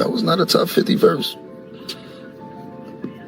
That was not a top 50 verse.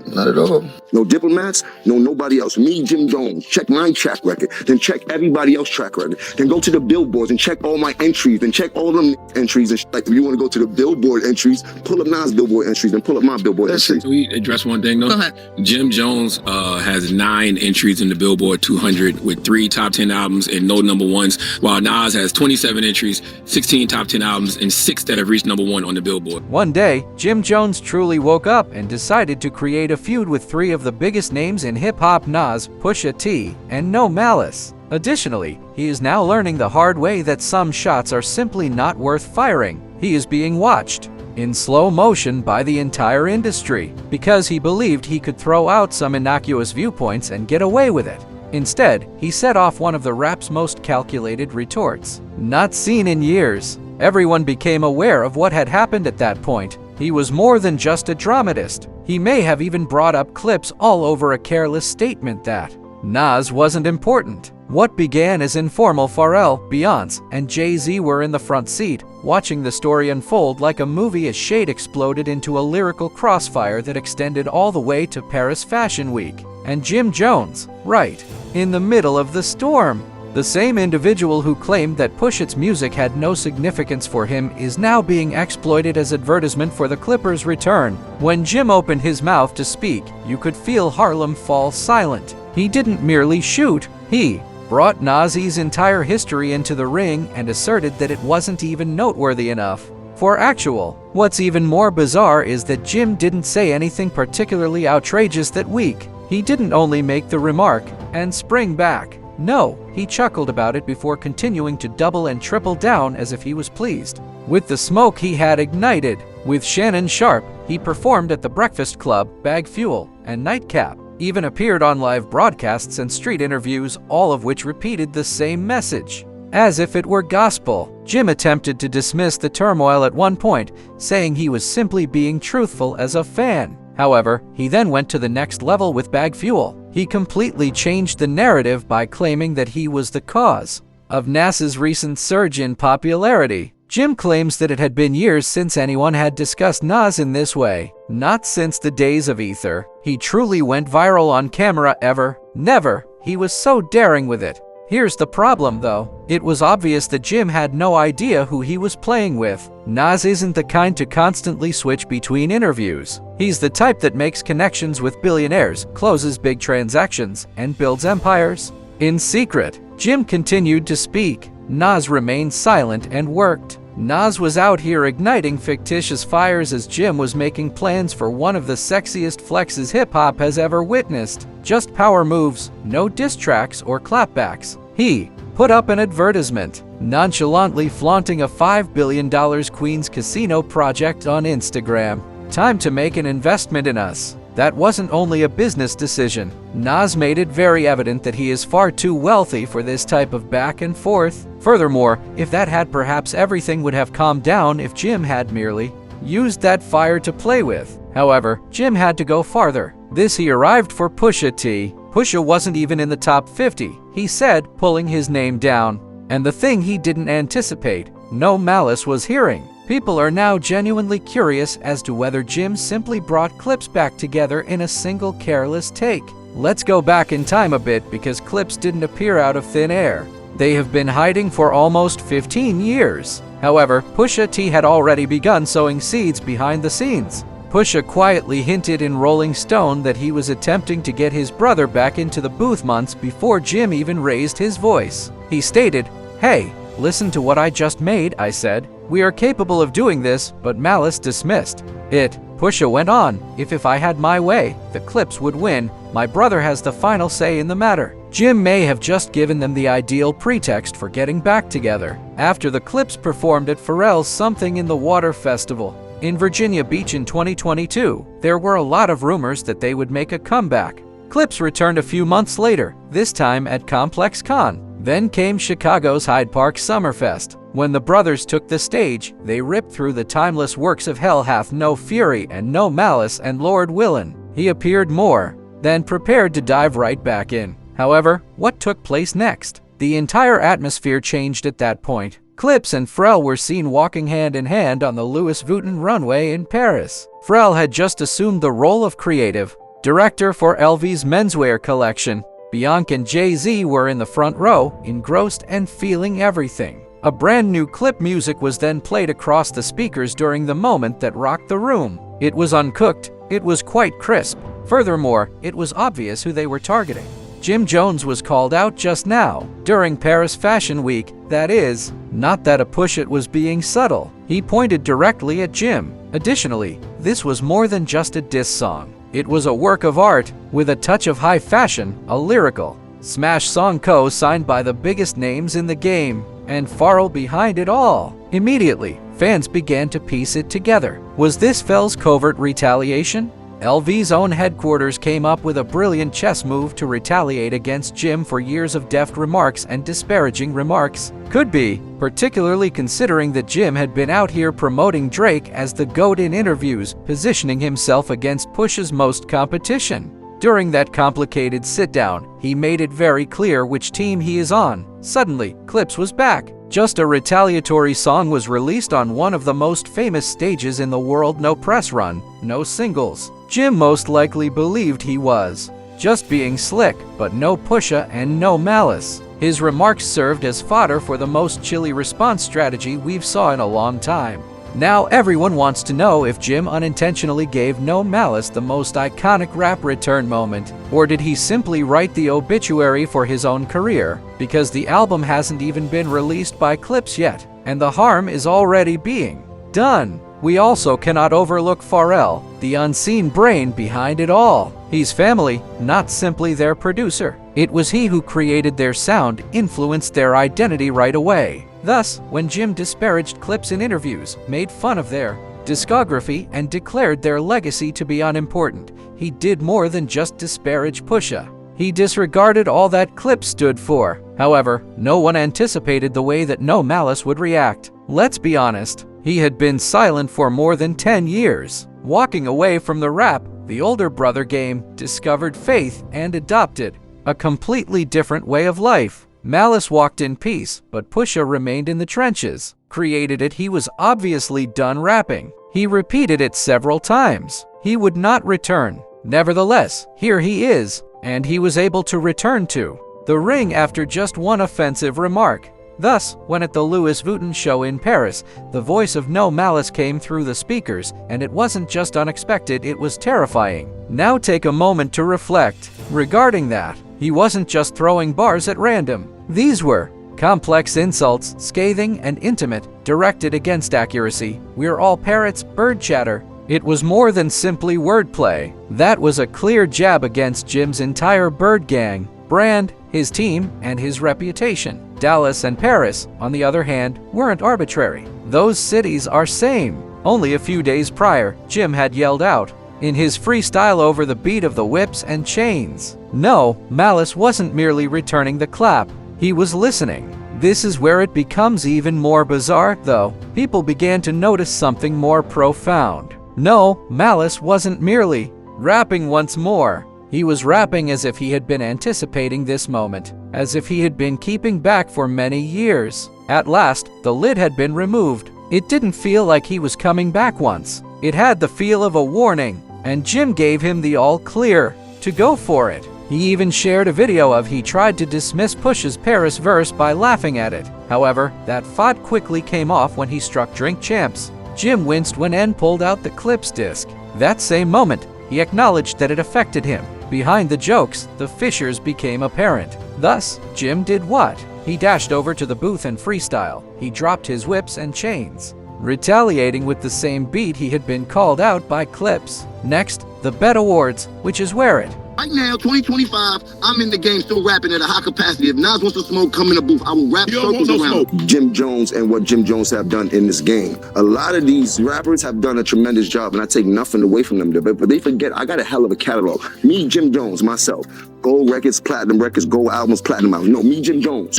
Not at all. No diplomats, no nobody else. Me, Jim Jones, check my track record, then check everybody else's track record. Then go to the billboards and check all my entries, then check all them entries. And like, if you want to go to the billboard entries, pull up Nas billboard entries, then pull up my billboard entries. Can we address one thing though? Go ahead. Jim Jones has 9 entries in the Billboard 200 with 3 top 10 albums and no number ones, while Nas has 27 entries, 16 top 10 albums, and 6 that have reached number 1 on the Billboard. One day, Jim Jones truly woke up and decided to create a feud with 3 of the biggest names in hip-hop: Nas, Pusha T, and No Malice. Additionally, he is now learning the hard way that some shots are simply not worth firing. He is being watched in slow motion by the entire industry because he believed he could throw out some innocuous viewpoints and get away with it. Instead, he set off one of the rap's most calculated retorts. Not seen in years, everyone became aware of what had happened at that point. He was more than just a dramatist. He may have even brought up Clipse all over a careless statement that Nas wasn't important. What began as informal Pharrell, Beyonce, and Jay-Z were in the front seat, watching the story unfold like a movie as shade exploded into a lyrical crossfire that extended all the way to Paris Fashion Week. And Jim Jones, right in the middle of the storm. The same individual who claimed that Pusha's music had no significance for him is now being exploited as advertisement for the Clippers' return. When Jim opened his mouth to speak, you could feel Harlem fall silent. He didn't merely shoot, he brought Nas's entire history into the ring and asserted that it wasn't even noteworthy enough for actual. What's even more bizarre is that Jim didn't say anything particularly outrageous that week. He didn't only make the remark and spring back. No, he chuckled about it before continuing to double and triple down as if he was pleased with the smoke he had ignited. With Shannon Sharpe, he performed at the Breakfast Club, Bag Fuel, and Nightcap. Even appeared on live broadcasts and street interviews, all of which repeated the same message. As if it were gospel. Jim attempted to dismiss the turmoil at one point, saying he was simply being truthful as a fan. However, he then went to the next level with Bag Fuel. He completely changed the narrative by claiming that he was the cause of Nas's recent surge in popularity. Jim claims that it had been years since anyone had discussed Nas in this way. Not since the days of Ether. He truly went viral on camera ever. Never. He was so daring with it. Here's the problem though. It was obvious that Jim had no idea who he was playing with. Nas isn't the kind to constantly switch between interviews. He's the type that makes connections with billionaires, closes big transactions, and builds empires in secret. Jim continued to speak. Nas remained silent and worked. Nas was out here igniting fictitious fires as Jim was making plans for one of the sexiest flexes hip-hop has ever witnessed. Just power moves, no diss tracks or clapbacks. He put up an advertisement, nonchalantly flaunting a $5 billion Queens Casino project on Instagram. Time to make an investment in us. That wasn't only a business decision. Nas made it very evident that he is far too wealthy for this type of back and forth. Furthermore, if that had perhaps everything would have calmed down if Jim had merely used that fire to play with. However, Jim had to go farther. This he arrived for Pusha T. Pusha wasn't even in the top 50, he said, pulling his name down. And the thing he didn't anticipate, No Malice was hearing. People are now genuinely curious as to whether Jim simply brought Clipse back together in a single careless take. Let's go back in time a bit because Clipse didn't appear out of thin air. They have been hiding for almost 15 years. However, Pusha T had already begun sowing seeds behind the scenes. Pusha quietly hinted in Rolling Stone that he was attempting to get his brother back into the booth months before Jim even raised his voice. He stated, "Hey, listen to what I just made," I said. "We are capable of doing this," but Malice dismissed it. Pusha went on, If I had my way, the Clipse would win. My brother has the final say in the matter." Jim may have just given them the ideal pretext for getting back together. After the Clipse performed at Pharrell's Something in the Water Festival in Virginia Beach in 2022, there were a lot of rumors that they would make a comeback. Clipse returned a few months later, this time at Complex Con. Then came Chicago's Hyde Park Summerfest. When the brothers took the stage, they ripped through the timeless works of Hell Hath No Fury and No Malice and Lord Willin'. He appeared more than prepared to dive right back in. However, what took place next? The entire atmosphere changed at that point. Clipse and Pharrell were seen walking hand in hand on the Louis Vuitton runway in Paris. Pharrell had just assumed the role of creative director for LV's menswear collection. Bianca and Jay-Z were in the front row, engrossed and feeling everything. A brand new clip music was then played across the speakers during the moment that rocked the room. It was uncooked, it was quite crisp. Furthermore, it was obvious who they were targeting. Jim Jones was called out just now, during Paris Fashion Week, that is, not that a push it was being subtle. He pointed directly at Jim. Additionally, this was more than just a diss song. It was a work of art, with a touch of high fashion, a lyrical smash song co-signed by the biggest names in the game, and Pharrell behind it all. Immediately, fans began to piece it together. Was this Pharrell's covert retaliation? LV's own headquarters came up with a brilliant chess move to retaliate against Jim for years of deft remarks and disparaging remarks. Could be, particularly considering that Jim had been out here promoting Drake as the GOAT in interviews, positioning himself against Pusha's most competition. During that complicated sit-down, he made it very clear which team he is on. Suddenly, Clipse was back. Just a retaliatory song was released on one of the most famous stages in the world. No press run, no singles. Jim most likely believed he was just being slick, but no Pusha and no Malice. His remarks served as fodder for the most chilly response strategy we've saw in a long time. Now everyone wants to know if Jim unintentionally gave No Malice the most iconic rap return moment, or did he simply write the obituary for his own career, because the album hasn't even been released by Clipse yet, and the harm is already being done. We also cannot overlook Pharrell, the unseen brain behind it all. He's family, not simply their producer. It was he who created their sound, influenced their identity right away. Thus, when Jim disparaged Clipse in interviews, made fun of their discography, and declared their legacy to be unimportant, he did more than just disparage Pusha. He disregarded all that Clipse stood for. However, no one anticipated the way that No Malice would react. Let's be honest, he had been silent for more than 10 years. Walking away from the rap, the older brother game, discovered faith and adopted a completely different way of life. Malice walked in peace, but Pusha remained in the trenches. Created it, he was obviously done rapping. He repeated it several times. He would not return. Nevertheless, here he is, and he was able to return to the ring after just one offensive remark. Thus, when at the Louis Vuitton show in Paris, the voice of No Malice came through the speakers, and it wasn't just unexpected, it was terrifying. Now take a moment to reflect regarding that. He wasn't just throwing bars at random. These were complex insults, scathing and intimate, directed against accuracy. We're all parrots, bird chatter. It was more than simply wordplay. That was a clear jab against Jim's entire bird gang, brand, his team, and his reputation. Dallas and Paris, on the other hand, weren't arbitrary. Those cities are same. Only a few days prior, Jim had yelled out in his freestyle over the beat of the whips and chains. No, Malice wasn't merely returning the clap. He was listening. This is where it becomes even more bizarre, though. People began to notice something more profound. No, Malice wasn't merely rapping once more. He was rapping as if he had been anticipating this moment, as if he had been keeping back for many years. At last, the lid had been removed. It didn't feel like he was coming back once. It had the feel of a warning, and Jim gave him the all clear to go for it. He even shared a video of he tried to dismiss Pusha's Paris verse by laughing at it. However, that fought quickly came off when he struck Drink Champs. Jim winced when N pulled out the Clipse disc. That same moment, he acknowledged that it affected him. Behind the jokes, the fissures became apparent. Thus, Jim did what? He dashed over to the booth and freestyle. He dropped his whips and chains, retaliating with the same beat he had been called out by Clipse. Next, the Bet Awards, which is where it. Right now, 2025, I'm in the game still rapping at a high capacity. If Nas wants to smoke, come in the booth. I will rap circles around Jim Jones and what Jim Jones have done in this game. A lot of these rappers have done a tremendous job, and I take nothing away from them. But they forget, I got a hell of a catalog. Me, Jim Jones, myself. Gold records, platinum records, gold albums, platinum albums. No, me, Jim Jones.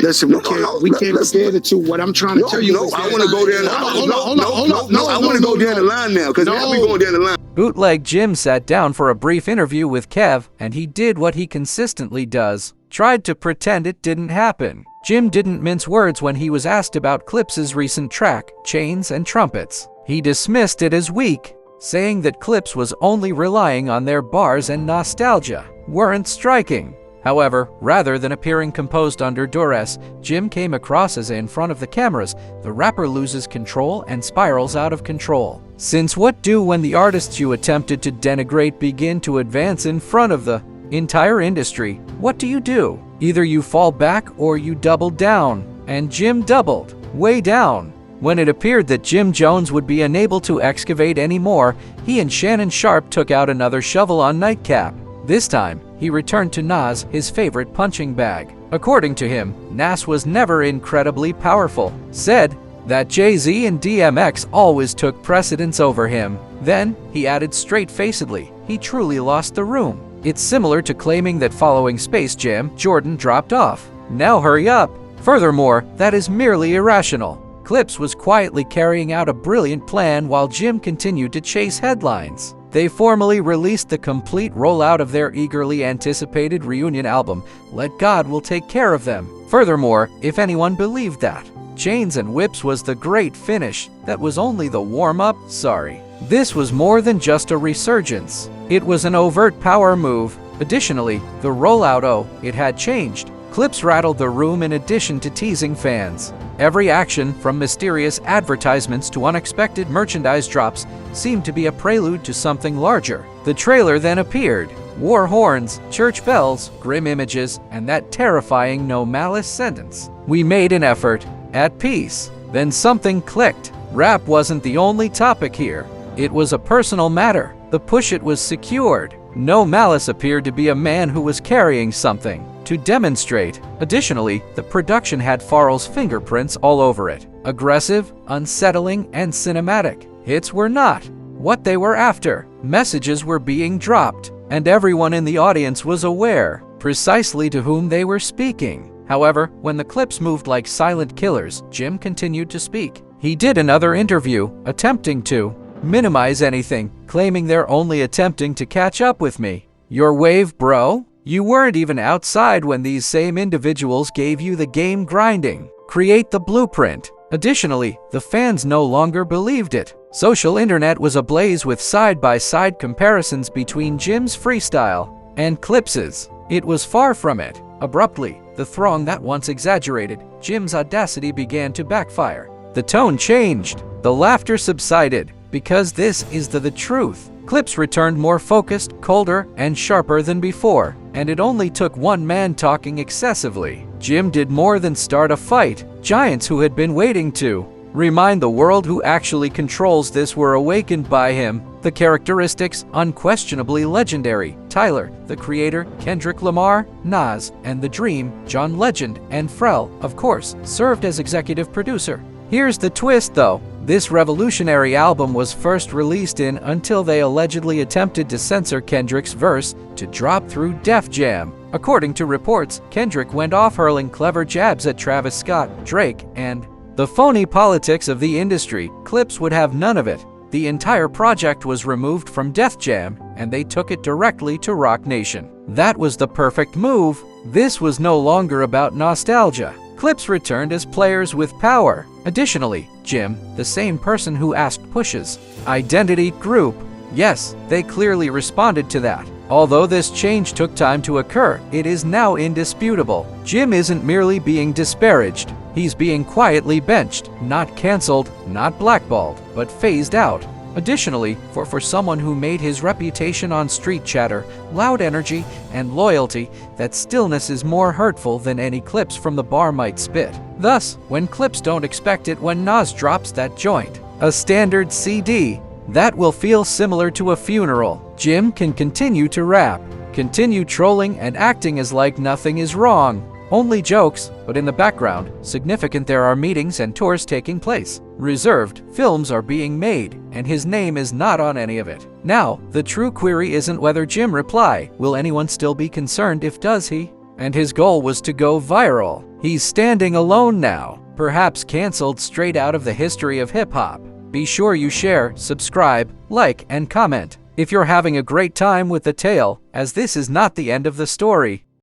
Listen, we can't compare the two. What I'm trying to tell you is I want to go there. I want to go down the line now, because now we going down the line. Bootleg Jim sat down for a brief interview with Kev, and he did what he consistently does. tried to pretend it didn't happen. Jim didn't mince words when he was asked about Clipse's recent track, Chains and Trumpets. He dismissed it as weak, saying that Clipse was only relying on their bars and nostalgia weren't striking. However, rather than appearing composed under duress, Jim came across as in front of the cameras, the rapper loses control and spirals out of control. Since what do when the artists you attempted to denigrate begin to advance in front of the entire industry? What do? Either you fall back or you double down. And Jim doubled, way down. When it appeared that Jim Jones would be unable to excavate anymore, he and Shannon Sharpe took out another shovel on Nightcap. This time, he returned to Nas, his favorite punching bag. According to him, Nas was never incredibly powerful, said that Jay-Z and DMX always took precedence over him. Then, he added straight-facedly, he truly lost the room. It's similar to claiming that following Space Jam, Jordan dropped off. Now hurry up! Furthermore, that is merely irrational. Clipse was quietly carrying out a brilliant plan while Jim continued to chase headlines. They formally released the complete rollout of their eagerly anticipated reunion album, Let God Will Take Care of Them. Furthermore, if anyone believed that Chains and Whips was the great finish, that was only the warm-up, sorry. This was more than just a resurgence. It was an overt power move. Additionally, the rollout, it had changed. Clipse rattled the room in addition to teasing fans. Every action, from mysterious advertisements to unexpected merchandise drops, seemed to be a prelude to something larger. The trailer then appeared. War horns, church bells, grim images, and that terrifying no malice sentence. We made an effort. At peace. Then something clicked. Rap wasn't the only topic here. It was a personal matter. The push it was secured. No Malice appeared to be a man who was carrying something to demonstrate. Additionally, the production had Pharrell's fingerprints all over it. Aggressive, unsettling, and cinematic. Hits were not what they were after. Messages were being dropped, and everyone in the audience was aware precisely to whom they were speaking. However, when the clips moved like silent killers, Jim continued to speak. He did another interview, attempting to minimize anything, claiming they're only attempting to catch up with me. Your wave, bro? You weren't even outside when these same individuals gave you the game grinding. Create the blueprint. Additionally, the fans no longer believed it. Social internet was ablaze with side-by-side comparisons between Jim's freestyle and Clipse's. It was far from it. Abruptly, the throng that once exaggerated Jim's audacity began to backfire. The tone changed. The laughter subsided. Because this is the truth. Clipse returned more focused, colder, and sharper than before, and it only took one man talking excessively. Jim did more than start a fight. Giants who had been waiting to remind the world who actually controls this were awakened by him. The characteristics, unquestionably legendary. Tyler, the Creator, Kendrick Lamar, Nas, and The Dream, John Legend, and Pharrell, of course, served as executive producer. Here's the twist though. This revolutionary album was first released in until they allegedly attempted to censor Kendrick's verse to drop through Def Jam. According to reports, Kendrick went off hurling clever jabs at Travis Scott, Drake, and the phony politics of the industry. Clipse would have none of it. The entire project was removed from Def Jam, and they took it directly to Roc Nation. That was the perfect move. This was no longer about nostalgia. Clipse returned as players with power. Additionally, Jim, the same person who asked Push's identity group, yes, they clearly responded to that. Although this change took time to occur, it is now indisputable. Jim isn't merely being disparaged. He's being quietly benched, not canceled, not blackballed, but phased out. Additionally, for someone who made his reputation on street chatter, loud energy, and loyalty, that stillness is more hurtful than any clips from the bar might spit. Thus, when clips don't expect it when Nas drops that joint, a standard CD, that will feel similar to a funeral. Jim can continue to rap, continue trolling and acting as like nothing is wrong. Only jokes, but in the background, significant there are meetings and tours taking place. Reserved, films are being made, and his name is not on any of it. Now, the true query isn't whether Jim reply. Will anyone still be concerned if does he? And his goal was to go viral. He's standing alone now, perhaps canceled straight out of the history of hip-hop. Be sure you share, subscribe, like, and comment if you're having a great time with the tale, as this is not the end of the story.